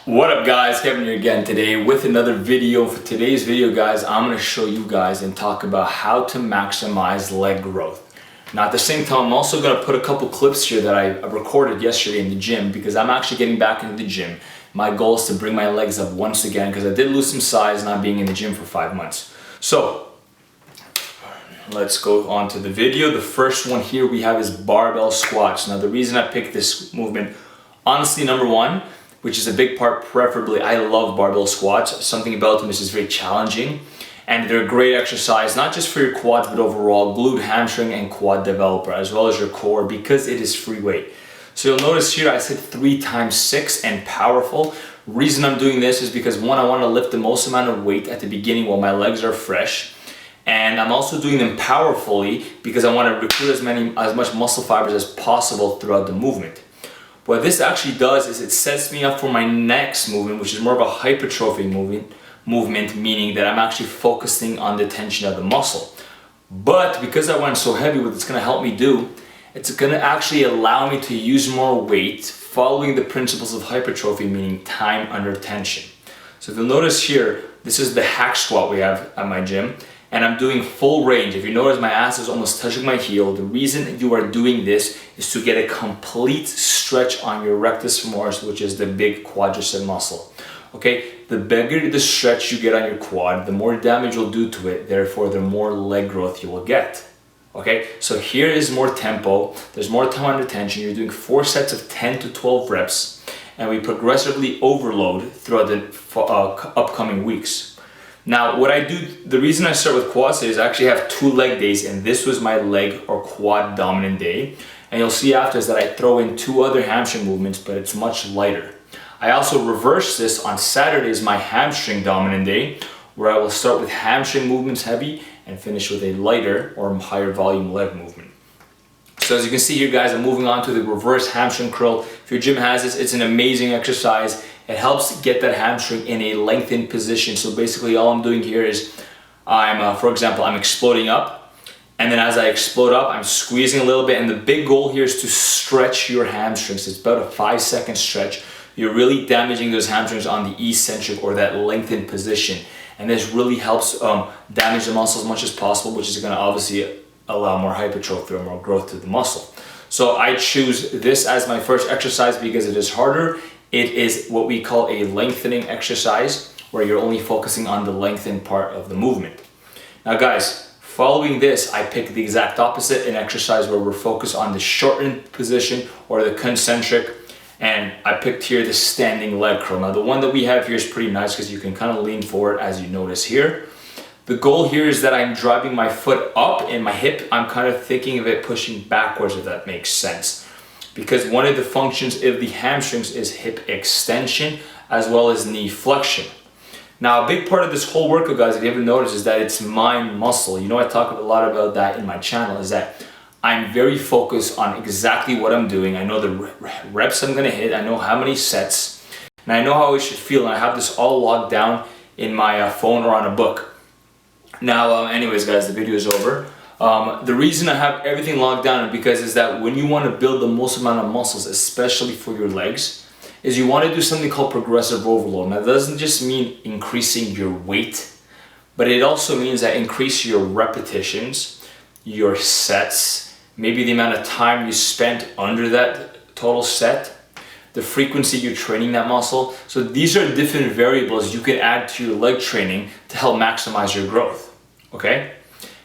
What up guys, Kevin here again today with another video. For today's video guys, I'm going to show you guys and talk about how to maximize leg growth. Now at the same time, I'm also going to put a couple clips here that I recorded yesterday in the gym because I'm actually getting back into the gym. My goal is to bring my legs up once again because I did lose some size not being in the gym for 5 months. So let's go on to the video. The first one here we have is barbell squats. Now the reason I picked this movement, honestly, number one, which is a big part, preferably, I love barbell squats. Something about them is just very challenging. And they're a great exercise, not just for your quads, but overall glute, hamstring, and quad developer, as well as your core, because it is free weight. So you'll notice here I said 3 times 6 and powerful. Reason I'm doing this is because one, I want to lift the most amount of weight at the beginning while my legs are fresh. And I'm also doing them powerfully because I want to recruit as much muscle fibers as possible throughout the movement. What this actually does is it sets me up for my next movement, which is more of a hypertrophy movement, meaning that I'm actually focusing on the tension of the muscle. But because I went so heavy, what it's going to help me do, it's going to actually allow me to use more weight following the principles of hypertrophy, meaning time under tension. So if you'll notice here, this is the hack squat we have at my gym. And I'm doing full range. If you notice, my ass is almost touching my heel. The reason you are doing this is to get a complete stretch on your rectus femoris, which is the big quadricep muscle. Okay, the bigger the stretch you get on your quad, the more damage you'll do to it, therefore the more leg growth you will get. Okay, so here is more tempo, there's more time under tension. You're doing 4 sets of 10 to 12 reps, and we progressively overload throughout the upcoming weeks. Now what I do, the reason I start with quads is I actually have 2 leg days, and this was my leg or quad dominant day. And you'll see after is that I throw in 2 other hamstring movements, but it's much lighter. I also reverse this on Saturdays, my hamstring dominant day, where I will start with hamstring movements heavy and finish with a lighter or higher volume leg movement. So as you can see here guys, I'm moving on to the reverse hamstring curl. If your gym has this, it's an amazing exercise. It helps get that hamstring in a lengthened position. So basically all I'm doing here is for example, I'm exploding up, and then as I explode up, I'm squeezing a little bit, and the big goal here is to stretch your hamstrings. It's about a 5-second stretch. You're really damaging those hamstrings on the eccentric or that lengthened position. And this really helps damage the muscle as much as possible, which is gonna obviously allow more hypertrophy or more growth to the muscle. So I choose this as my first exercise because it is harder. It is what we call a lengthening exercise, where you're only focusing on the lengthened part of the movement. Now guys, following this, I pick the exact opposite, an exercise where we're focused on the shortened position or the concentric, and I picked here the standing leg curl. Now the one that we have here is pretty nice because you can kind of lean forward, as you notice here. The goal here is that I'm driving my foot up, and my hip, I'm kind of thinking of it pushing backwards, if that makes sense. Because one of the functions of the hamstrings is hip extension as well as knee flexion. Now a big part of this whole workout guys, if you haven't noticed, is that it's mind muscle. You know, I talk a lot about that in my channel, is that I'm very focused on exactly what I'm doing. I know the reps I'm gonna hit, I know how many sets, and I know how I should feel, and I have this all logged down in my phone or on a book. Now anyways guys, the video is over. The reason I have everything logged down is that when you want to build the most amount of muscles, especially for your legs, is you want to do something called progressive overload. Now that doesn't just mean increasing your weight, but it also means that increase your repetitions, your sets, maybe the amount of time you spent under that total set, the frequency you're training that muscle. So these are different variables you can add to your leg training to help maximize your growth, okay?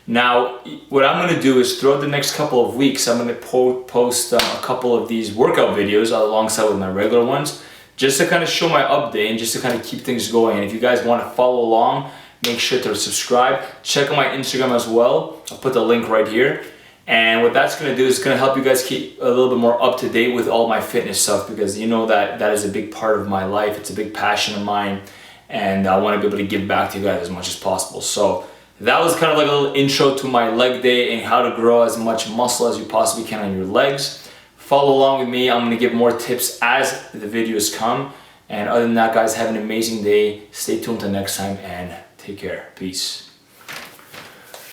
Now, what I'm going to do is throughout the next couple of weeks, I'm going to post a couple of these workout videos alongside with my regular ones, just to kind of show my update and just to kind of keep things going. And if you guys want to follow along, make sure to subscribe. Check out my Instagram as well. I'll put the link right here. And what that's going to do is going to help you guys keep a little bit more up to date with all my fitness stuff, because you know that is a big part of my life. It's a big passion of mine, and I want to be able to give back to you guys as much as possible. So that was kind of like a little intro to my leg day and how to grow as much muscle as you possibly can on your legs. Follow along with me. I'm going to give more tips as the videos come. And other than that guys, have an amazing day. Stay tuned till next time and take care. Peace.